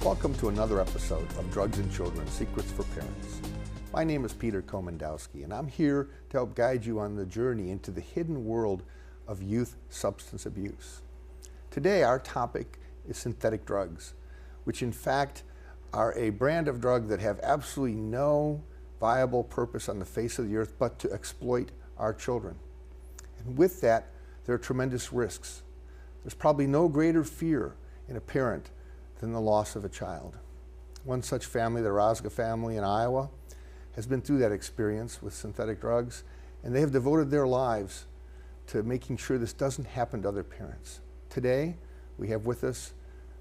Welcome to another episode of Drugs and Children, Secrets for Parents. My name is Peter Komendowski, and I'm here to help guide you on the journey into the hidden world of youth substance abuse. Today, our topic is synthetic drugs, which in fact are a brand of drug that have absolutely no viable purpose on the face of the earth but to exploit our children. And with that, there are tremendous risks. There's probably no greater fear in a parent than the loss of a child. One such family, the Rozga family in Iowa, has been through that experience with synthetic drugs, and they have devoted their lives to making sure this doesn't happen to other parents. Today, we have with us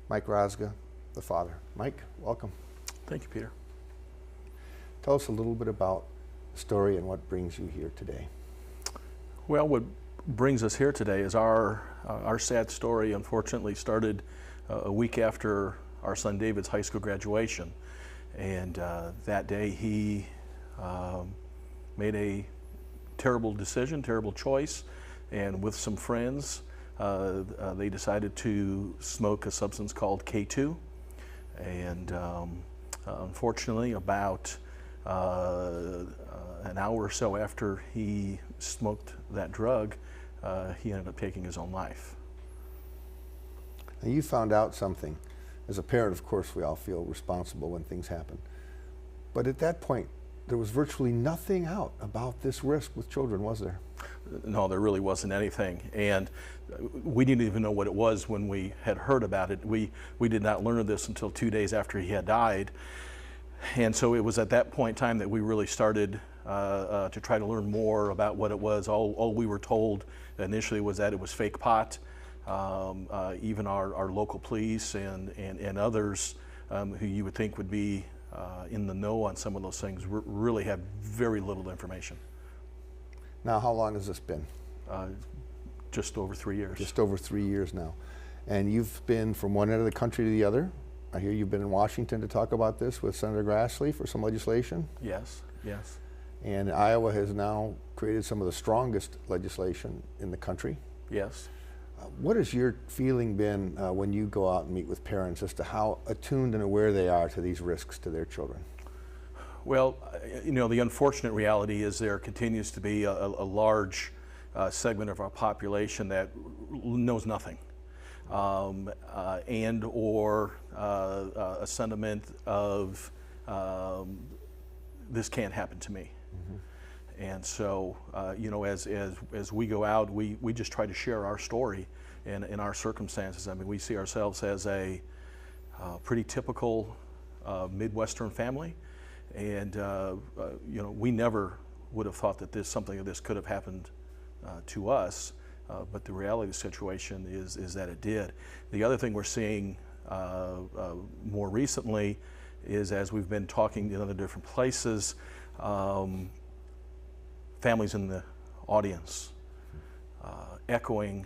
Mike Rozga, the father. Mike, welcome. Thank you, Peter. Tell us a little bit about the story and what brings you here today. Well, what brings us here today is our sad story. Unfortunately, started a week after our son David's high school graduation, and that day he made a terrible decision, terrible choice, and with some friends they decided to smoke a substance called K2, and unfortunately about an hour or so after he smoked that drug, he ended up taking his own life. Now, you found out something. As a parent, of course, we all feel responsible when things happen. But at that point, there was virtually nothing out about this risk with children, was there? No, there really wasn't anything. And we didn't even know what it was when we had heard about it. We did not learn of this until 2 days after he had died. And so it was at that point in time that we really started to try to learn more about what it was. All we were told initially was that it was fake pot. Even our local police and others who you would think would be in the know on some of those things really have very little information. Now, how long has this been? Just over 3 years. Just over 3 years now. And you've been from one end of the country to the other. I hear you've been in Washington to talk about this with Senator Grassley for some legislation. Yes, yes. And Iowa has now created some of the strongest legislation in the country. Yes. What has your feeling been when you go out and meet with parents as to how attuned and aware they are to these risks to their children? Well, you know, the unfortunate reality is there continues to be a large segment of our population that knows nothing, and or a sentiment of this can't happen to me. Mm-hmm. And so, you know, as we go out, we just try to share our story and in our circumstances. I mean, we see ourselves as a pretty typical Midwestern family, and you know, we never would have thought that something like this could have happened to us. But the reality of the situation is that it did. The other thing we're seeing more recently is, as we've been talking in other different places, families in the audience echoing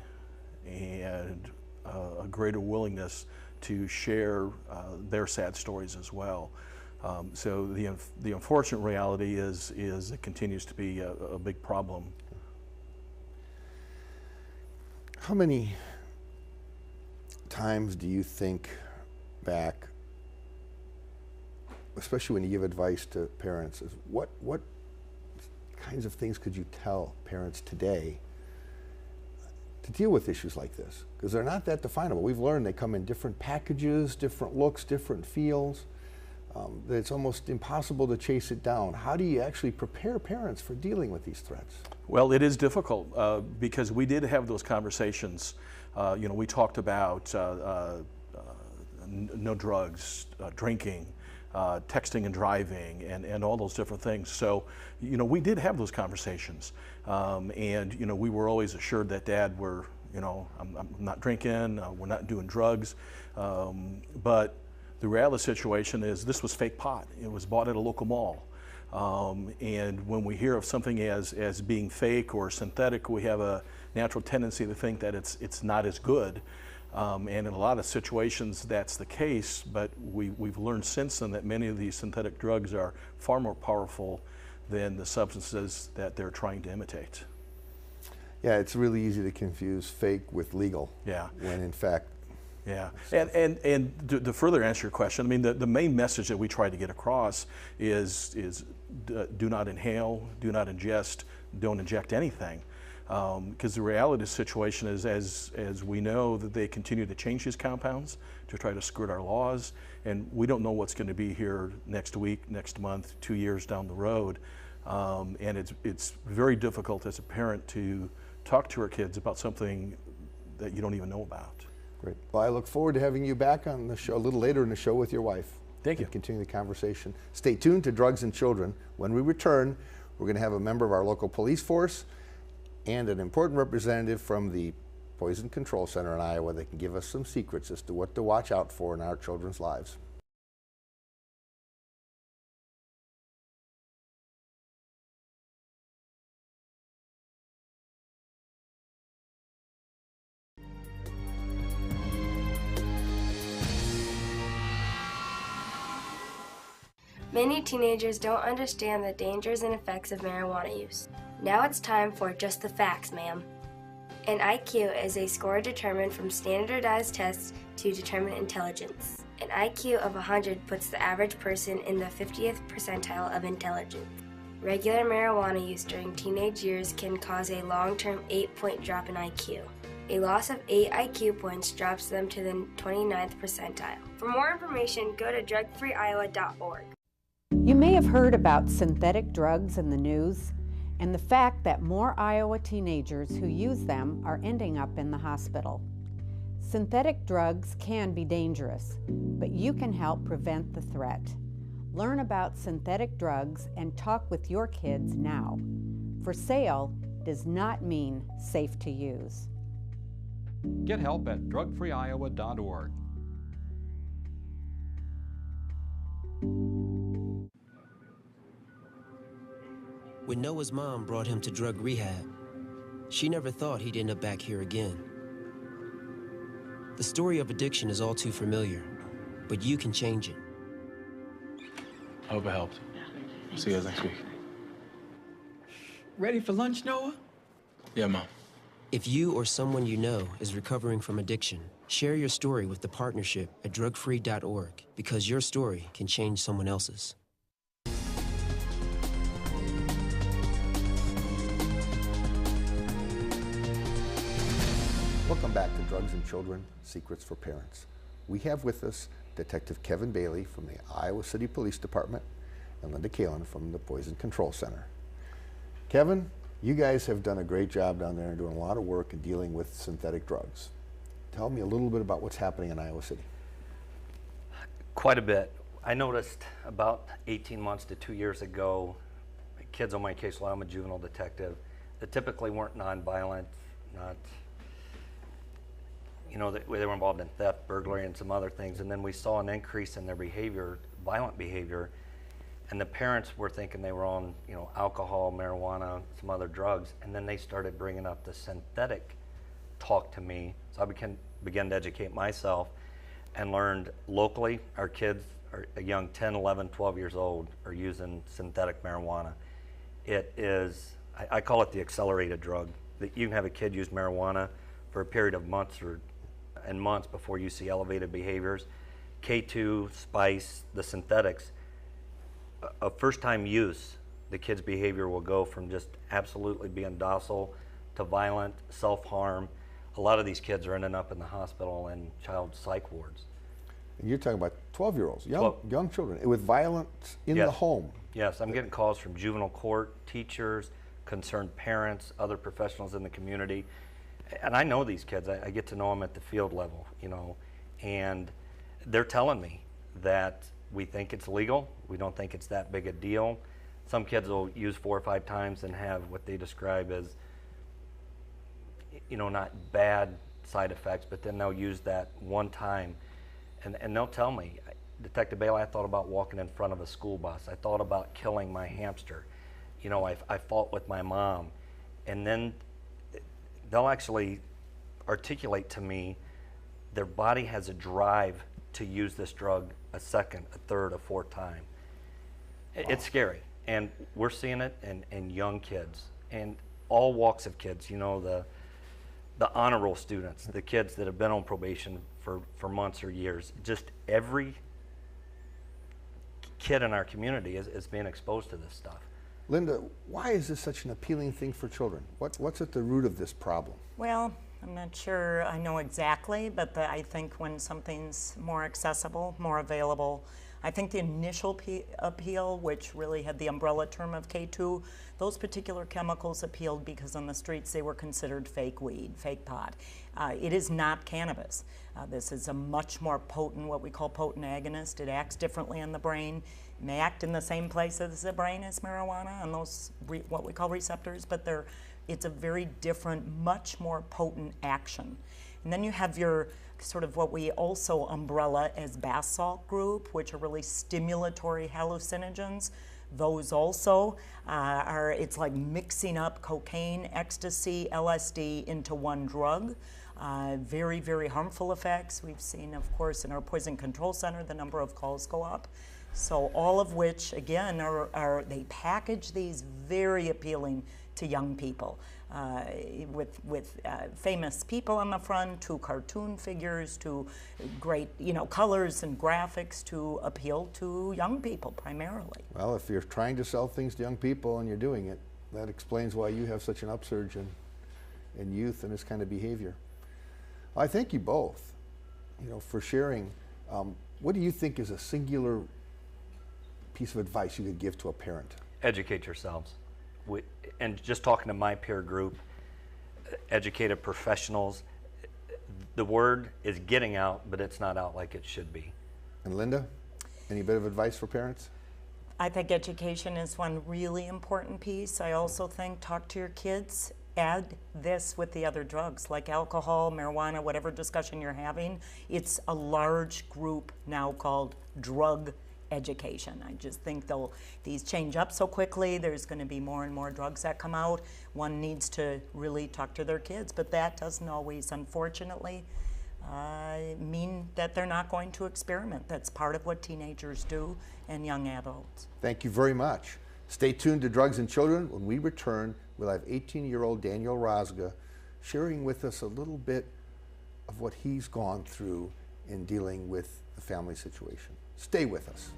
and a greater willingness to share their sad stories as well. So the unfortunate reality is it continues to be a big problem. How many times do you think back, especially when you give advice to parents, is what kinds of things could you tell parents today to deal with issues like this? Because they're not that definable. We've learned they come in different packages, different looks, different feels. That it's almost impossible to chase it down. How do you actually prepare parents for dealing with these threats? Well, it is difficult because we did have those conversations. You know, we talked about no drugs, drinking, texting and driving, and all those different things. So, you know, we did have those conversations, and you know, we were always assured that Dad, you know, I'm not drinking, we're not doing drugs, but the reality of the situation is this was fake pot. It was bought at a local mall, and when we hear of something as being fake or synthetic, we have a natural tendency to think that it's not as good. And in a lot of situations that's the case, but we've learned since then that many of these synthetic drugs are far more powerful than the substances that they're trying to imitate. Yeah, it's really easy to confuse fake with legal. Yeah. When in fact Yeah, and to further answer your question, I mean, the main message that we try to get across is do not inhale, do not ingest, don't inject anything. Because the reality of the situation is, as we know, that they continue to change these compounds to try to skirt our laws, and we don't know what's going to be here next week, next month, 2 years down the road. And it's very difficult as a parent to talk to our kids about something that you don't even know about. Great. Well, I look forward to having you back on the show a little later in the show with your wife. Thank you. Continue the conversation. Stay tuned to Drugs and Children. When we return, we're going to have a member of our local police force and an important representative from the Poison Control Center in Iowa that can give us some secrets as to what to watch out for in our children's lives. Many teenagers don't understand the dangers and effects of marijuana use. Now it's time for Just the Facts, ma'am. An IQ is a score determined from standardized tests to determine intelligence. An IQ of 100 puts the average person in the 50th percentile of intelligence. Regular marijuana use during teenage years can cause a long-term 8-point drop in IQ. A loss of 8 IQ points drops them to the 29th percentile. For more information, go to drugfreeiowa.org. You may have heard about synthetic drugs in the news and the fact that more Iowa teenagers who use them are ending up in the hospital. Synthetic drugs can be dangerous, but you can help prevent the threat. Learn about synthetic drugs and talk with your kids now. For sale does not mean safe to use. Get help at drugfreeiowa.org. When Noah's mom brought him to drug rehab, she never thought he'd end up back here again. The story of addiction is all too familiar, but you can change it. I hope it helped. See you guys next week. Ready for lunch, Noah? Yeah, Mom. If you or someone you know is recovering from addiction, share your story with the partnership at drugfree.org, because your story can change someone else's. Welcome back to Drugs and Children, Secrets for Parents. We have with us Detective Kevin Bailey from the Iowa City Police Department and Linda Kalin from the Poison Control Center. Kevin, you guys have done a great job down there and doing a lot of work in dealing with synthetic drugs. Tell me a little bit about what's happening in Iowa City. Quite a bit. I noticed about 18 months to 2 years ago, kids on my caseload, I'm a juvenile detective, that typically weren't nonviolent, they were involved in theft, burglary, and some other things, and then we saw an increase in their behavior, violent behavior, and the parents were thinking they were on, alcohol, marijuana, some other drugs, and then they started bringing up the synthetic talk to me. So I began to educate myself and learned locally, our kids are a young 10, 11, 12 years old are using synthetic marijuana. It is, I call it the accelerated drug. That you can have a kid use marijuana for a period of months and months before you see elevated behaviors. K2, spice, the synthetics, a first-time use, the kid's behavior will go from just absolutely being docile to violent, self-harm. A lot of these kids are ending up in the hospital and child psych wards. And you're talking about 12-year-olds, young children, with violence in the home. Yes, I'm getting calls from juvenile court, teachers, concerned parents, other professionals in the community. And I know these kids, I get to know them at the field level, and they're telling me that we think it's legal, we don't think it's that big a deal. Some kids will use 4 or 5 times and have what they describe as, not bad side effects, but then they'll use that one time, and they'll tell me, Detective Bailey, I thought about walking in front of a school bus, I thought about killing my hamster, I fought with my mom, and then they'll actually articulate to me their body has a drive to use this drug a second, a third, a fourth time. Wow. It's scary, and we're seeing it in young kids and all walks of kids. The honor roll students, the kids that have been on probation for months or years. Just every kid in our community is being exposed to this stuff. Linda, why is this such an appealing thing for children? What's at the root of this problem? Well, I'm not sure I know exactly, but I think when something's more accessible, more available, I think the initial appeal, which really had the umbrella term of K2, those particular chemicals appealed because on the streets they were considered fake weed, fake pot. It is not cannabis. This is a much more potent, what we call potent agonist. It acts differently in the brain. It may act in the same place as the brain as marijuana on those what we call receptors, but it's a very different, much more potent action. And then you have your sort of what we also umbrella as bath salt group, which are really stimulatory hallucinogens. Those also it's like mixing up cocaine, ecstasy, LSD into one drug. Very, very harmful effects. We've seen, of course, in our poison control center, the number of calls go up. So all of which, again, they package these very appealing to young people, with famous people on the front, to cartoon figures, to great colors and graphics to appeal to young people primarily. Well, if you're trying to sell things to young people and you're doing it, that explains why you have such an upsurge in youth and this kind of behavior. I thank you both, for sharing. What do you think is a singular piece of advice you could give to a parent? Educate yourselves. And just talking to my peer group, educated professionals, the word is getting out, but it's not out like it should be. And Linda, any bit of advice for parents? I think education is one really important piece. I also think talk to your kids. Add this with the other drugs like alcohol, marijuana, whatever discussion you're having. It's a large group now called drug education. I just think these change up so quickly. There's going to be more and more drugs that come out. One needs to really talk to their kids, but that doesn't always, unfortunately, mean that they're not going to experiment. That's part of what teenagers do and young adults. Thank you very much. Stay tuned to Drugs and Children. When we return, we'll have 18-year-old Daniel Razga sharing with us a little bit of what he's gone through in dealing with the family situation. Stay with us.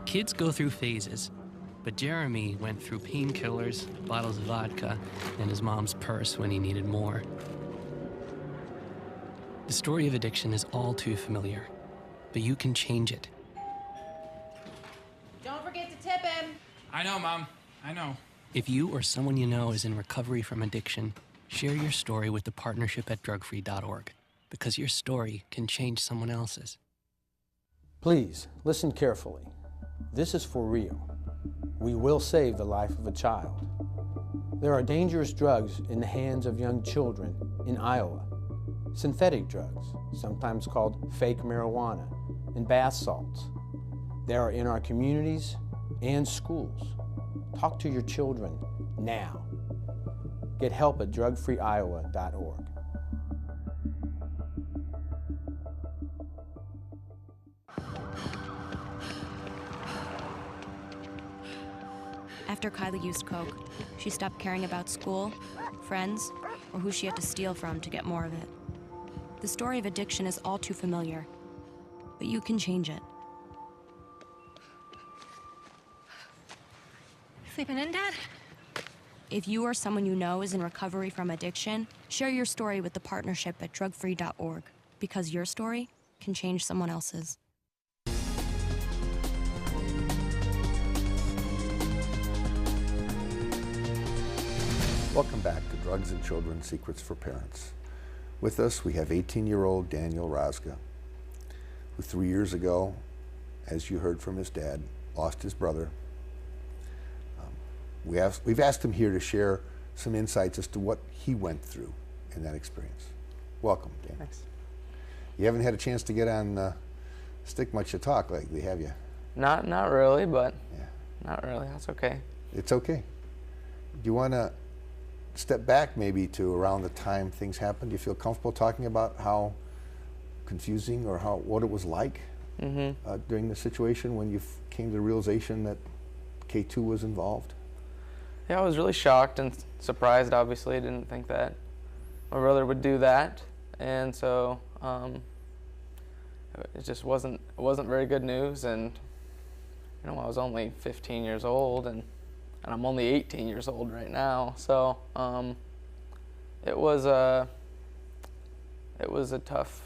Kids go through phases, but Jeremy went through painkillers, bottles of vodka, and his mom's purse when he needed more. The story of addiction is all too familiar, but you can change it. Don't forget to tip him. I know, Mom. I know. If you or someone you know is in recovery from addiction, share your story with the partnership at drugfree.org, because your story can change someone else's. Please, listen carefully. This is for real. We will save the life of a child. There are dangerous drugs in the hands of young children in Iowa. Synthetic drugs, sometimes called fake marijuana, and bath salts. They are in our communities and schools. Talk to your children now. Get help at drugfreeiowa.org. After Kylie used coke, she stopped caring about school, friends, or who she had to steal from to get more of it. The story of addiction is all too familiar, but you can change it. Sleeping in, Dad? If you or someone you know is in recovery from addiction, share your story with the partnership at drugfree.org, because your story can change someone else's. Welcome back to Drugs and Children, Secrets for Parents. With us, we have 18-year-old Daniel Razga, who 3 years ago, as you heard from his dad, lost his brother. We've asked him here to share some insights as to what he went through in that experience. Welcome, Dan. Thanks. You haven't had a chance to get on Stick much to talk lately, have you? Not really, but yeah. Not really. That's okay. It's okay. Do you want to step back maybe to around the time things happened? Do you feel comfortable talking about how confusing or what it was like during the situation when you came to the realization that K2 was involved? Yeah, I was really shocked and surprised, obviously. I didn't think that my brother would do that. And so it just wasn't very good news. And, you know, I was only 15 years old, and I'm only 18 years old right now. So it was a tough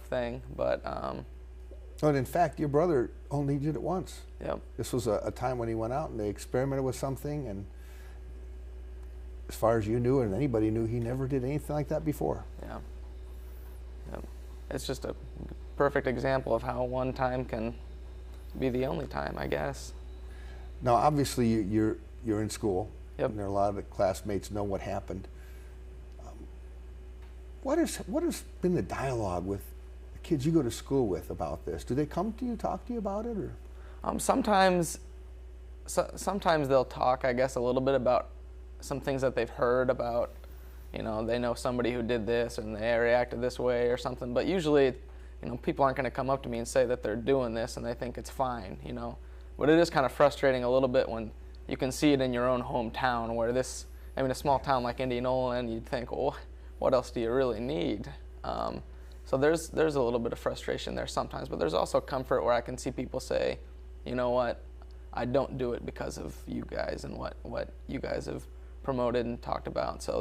thing, but and in fact, your brother only did it once. Yep. This was a time when he went out and they experimented with something, and as far as you knew and anybody knew, he never did anything like that before. Yeah. Yep. It's just a perfect example of how one time can be the only time, I guess. Now, obviously, you're in school. Yep. And there are a lot of the classmates know what happened. What has been the dialogue with the kids you go to school with about this? Do they come to you, talk to you about it, or? Sometimes they'll talk, I guess, a little bit about some things that they've heard about. You know, they know somebody who did this and they reacted this way or something. But usually, you know, people aren't going to come up to me and say that they're doing this and they think it's fine, you know. But it is kind of frustrating a little bit when you can see it in your own hometown, where this, I mean, a small town like Indianola, you'd think, well, what else do you really need? So there's a little bit of frustration there sometimes, but there's also comfort where I can see people say, you know what, I don't do it because of you guys and what you guys have promoted and talked about. So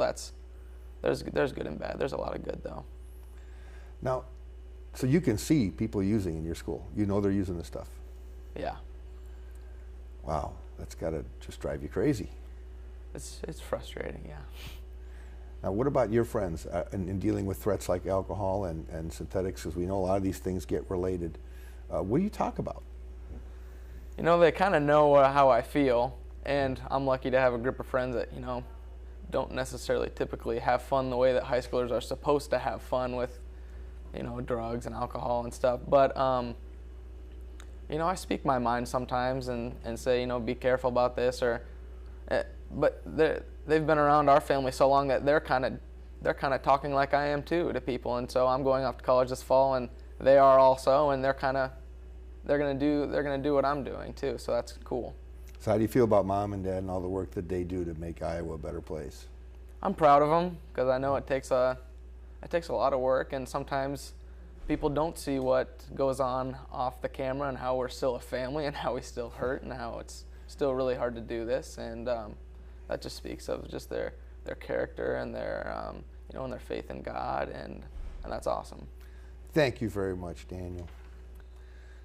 there's good and bad. There's a lot of good, though. Now, so you can see people using in your school. You know they're using this stuff. Yeah. Wow, that's got to just drive you crazy. It's frustrating, yeah. Now, what about your friends in dealing with threats like alcohol and synthetics? Because we know a lot of these things get related. What do you talk about? You know, they kind of know how I feel, and I'm lucky to have a group of friends that, you know, don't necessarily typically have fun the way that high schoolers are supposed to have fun with, you know, drugs and alcohol and stuff. But, you know, I speak my mind sometimes and say, you know, be careful about this, or, but they've been around our family so long that they're kind of talking like I am too to people, and so I'm going off to college this fall, and they are also, and they're gonna do what I'm doing too, so that's cool. So how do you feel about Mom and Dad and all the work that they do to make Iowa a better place? I'm proud of them, because I know it takes a lot of work, and sometimes people don't see what goes on off the camera and how we're still a family and how we still hurt and how it's still really hard to do this, and that just speaks of just their character and their you know, and their faith in God, and that's awesome. Thank you very much, Daniel.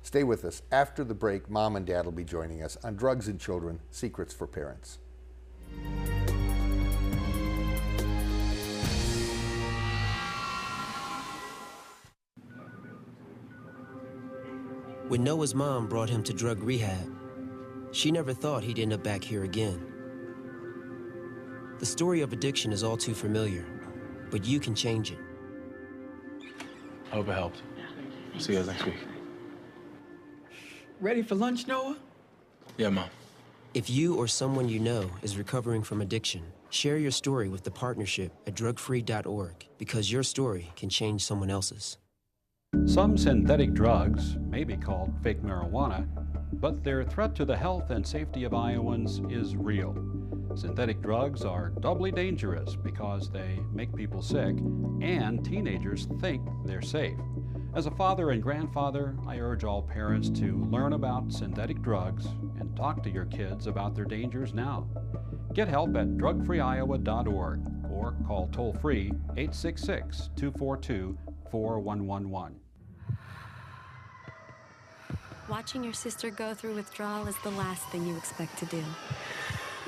Stay with us. After the break, Mom and Dad will be joining us on Drugs and Children, Secrets for Parents. When Noah's mom brought him to drug rehab, she never thought he'd end up back here again. The story of addiction is all too familiar, but you can change it. I hope it helped. See you guys next week. Ready for lunch, Noah? Yeah, Mom. If you or someone you know is recovering from addiction, share your story with the partnership at drugfree.org, because your story can change someone else's. Some synthetic drugs may be called fake marijuana, but their threat to the health and safety of Iowans is real. Synthetic drugs are doubly dangerous because they make people sick, and teenagers think they're safe. As a father and grandfather, I urge all parents to learn about synthetic drugs and talk to your kids about their dangers now. Get help at drugfreeiowa.org or call toll-free 866-242-4111. Watching your sister go through withdrawal is the last thing you expect to do.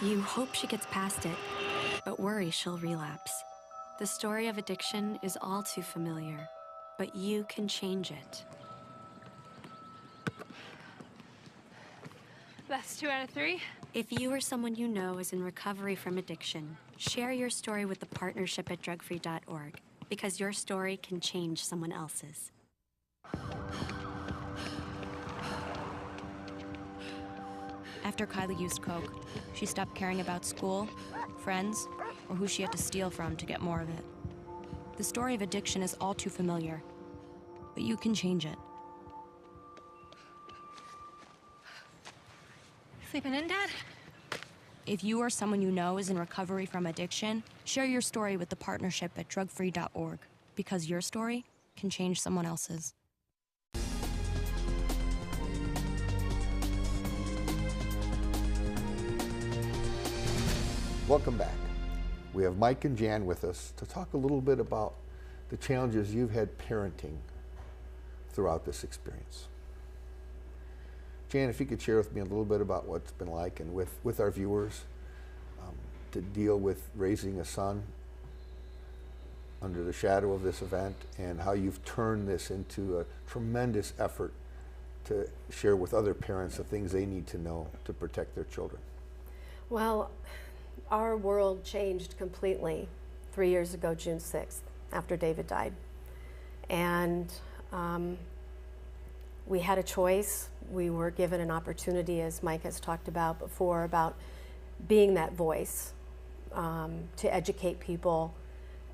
You hope she gets past it, but worry she'll relapse. The story of addiction is all too familiar, but you can change it. That's 2 out of 3. If you or someone you know is in recovery from addiction, share your story with the partnership at drugfree.org, because your story can change someone else's. After Kylie used coke, she stopped caring about school, friends, or who she had to steal from to get more of it. The story of addiction is all too familiar, but you can change it. Sleeping in, Dad? If you or someone you know is in recovery from addiction, share your story with the partnership at drugfree.org, because your story can change someone else's. Welcome back. We have Mike and Jan with us to talk a little bit about the challenges you've had parenting throughout this experience. Jan, if you could share with me a little bit about what's been like and with our viewers to deal with raising a son under the shadow of this event, and how you've turned this into a tremendous effort to share with other parents the things they need to know to protect their children. Well, our world changed completely 3 years ago, June 6th, after David died. And we had a choice. We were given an opportunity, as Mike has talked about before, about being that voice to educate people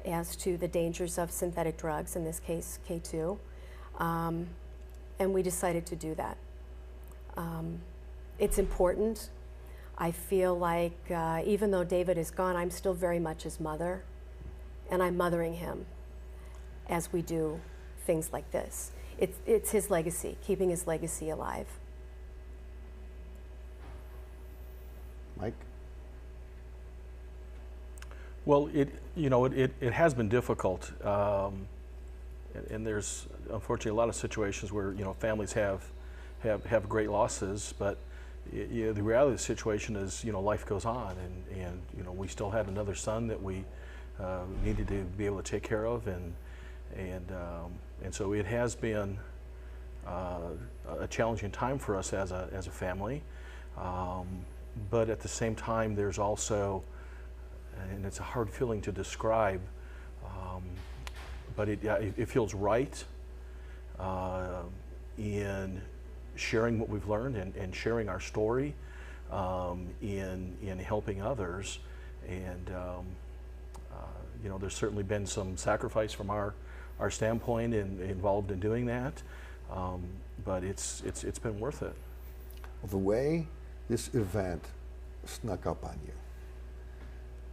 as to the dangers of synthetic drugs, in this case K2. And we decided to do that. It's important. I feel like even though David is gone, I'm still very much his mother, and I'm mothering him as we do things like this. It's his legacy, keeping his legacy alive. Mike? Well, it has been difficult, and there's unfortunately a lot of situations where families have great losses, but the reality of the situation is life goes on, and we still had another son that we needed to be able to take care of, and so it has been a challenging time for us as a family, but at the same time there's also, and it's a hard feeling to describe, but it feels right in sharing what we've learned and sharing our story in helping others. And there's certainly been some sacrifice from our standpoint involved in doing that, but it's been worth it. Well, the way this event snuck up on you,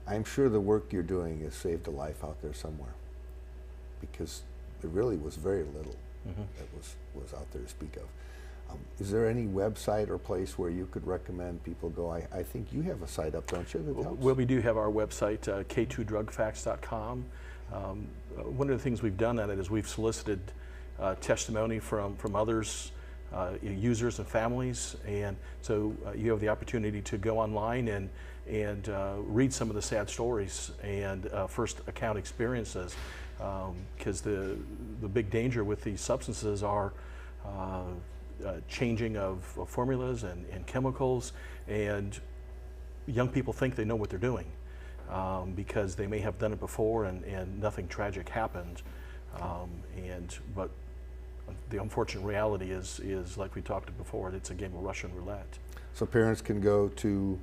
I'm sure the work you're doing has saved a life out there somewhere, because there really was very little that was out there to speak of. Is there any website or place where you could recommend people go? I think you have a site up, don't you, that helps? Well, we do have our website, k2drugfacts.com. One of the things we've done on it is we've solicited testimony from others, users and families, and so you have the opportunity to go online and read some of the sad stories and first account experiences, because the big danger with these substances are changing of formulas and chemicals, and young people think they know what they're doing because they may have done it before and nothing tragic happened, but the unfortunate reality is like we talked before, it's a game of Russian roulette. So parents can go to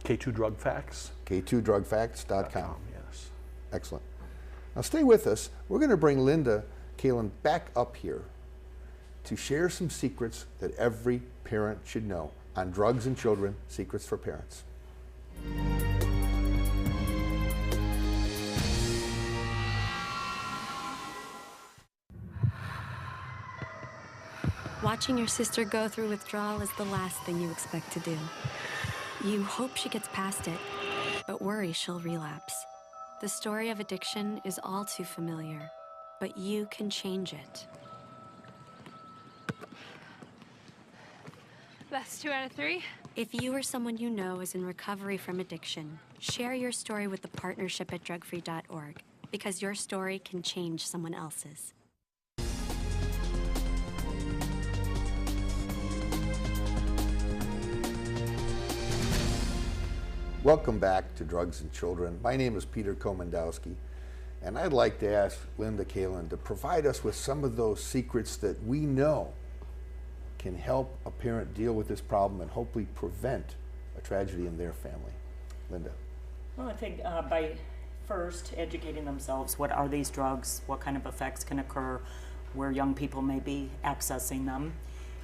K2drugfacts. K2drugfacts.com. Yes. Excellent. Now stay with us. We're going to bring Linda Kalin back up here to share some secrets that every parent should know on drugs and children, secrets for parents. Watching your sister go through withdrawal is the last thing you expect to do. You hope she gets past it, but worry she'll relapse. The story of addiction is all too familiar, but you can change it. That's 2 out of 3. If you or someone you know is in recovery from addiction, share your story with the partnership at drugfree.org, because your story can change someone else's. Welcome back to Drugs and Children. My name is Peter Komendowski, and I'd like to ask Linda Kalin to provide us with some of those secrets that we know can help a parent deal with this problem and hopefully prevent a tragedy in their family. Linda. Well, I think by first educating themselves, what are these drugs, what kind of effects can occur, where young people may be accessing them,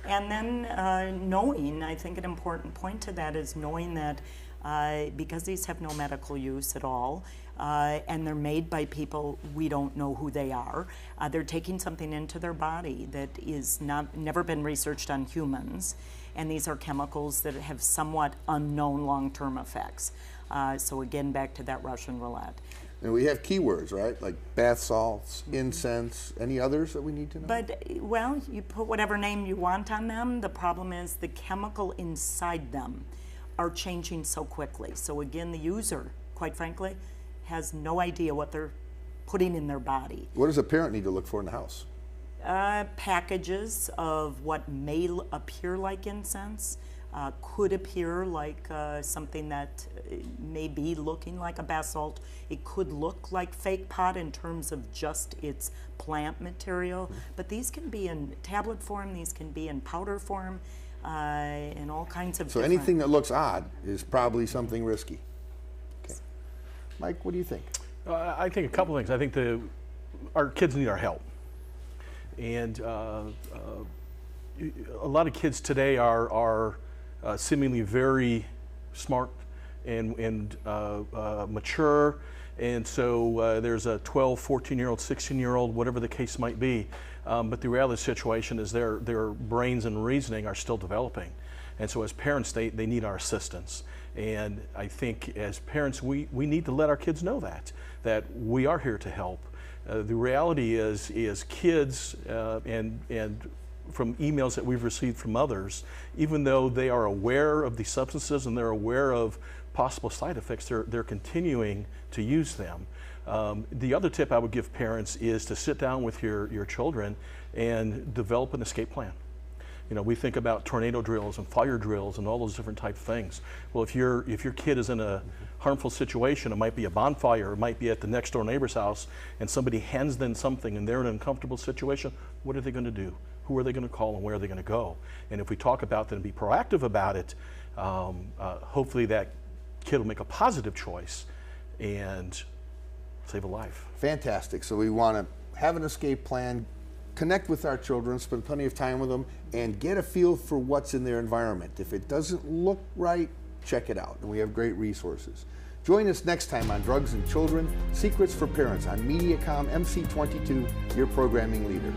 And then knowing, I think an important point to that is knowing that because these have no medical use at all, and they're made by people we don't know who they are, they're taking something into their body that is never been researched on humans, and these are chemicals that have somewhat unknown long-term effects. So again, back to that Russian roulette. And we have keywords, right? Like bath salts, incense, any others that we need to know? But, well, you put whatever name you want on them. The problem is the chemical inside them are changing so quickly. So again, the user, quite frankly, has no idea what they're putting in their body. What does a parent need to look for in the house? Packages of what may appear like incense, could appear like something that may be looking like a bath salt. It could look like fake pot in terms of just its plant material, but these can be in tablet form, these can be in powder form, and all kinds of So anything that looks odd is probably something risky. Okay. Mike, what do you think? I think a couple things. I think our kids need our help. And a lot of kids today are seemingly very smart and mature, and so there's a 12, 14-year-old, 16-year-old, whatever the case might be, but the reality of the situation is their brains and reasoning are still developing, and so as parents they need our assistance. And I think as parents we need to let our kids know that we are here to help. The reality is kids and from emails that we've received from others, even though they are aware of these substances and they're aware of possible side effects, they're continuing to use them. The other tip I would give parents is to sit down with your children and develop an escape plan. You know, we think about tornado drills and fire drills and all those different type of things. Well, if your kid is in a harmful situation, it might be a bonfire, it might be at the next door neighbor's house, and somebody hands them something and they're in an uncomfortable situation, what are they going to do? Who are they going to call and where are they going to go? And if we talk about that and be proactive about it, hopefully that kid will make a positive choice and save a life. Fantastic. So we want to have an escape plan, connect with our children, spend plenty of time with them, and get a feel for what's in their environment. If it doesn't look right, check it out. And we have great resources. Join us next time on Drugs and Children, Secrets for Parents on Mediacom MC22, your programming leader.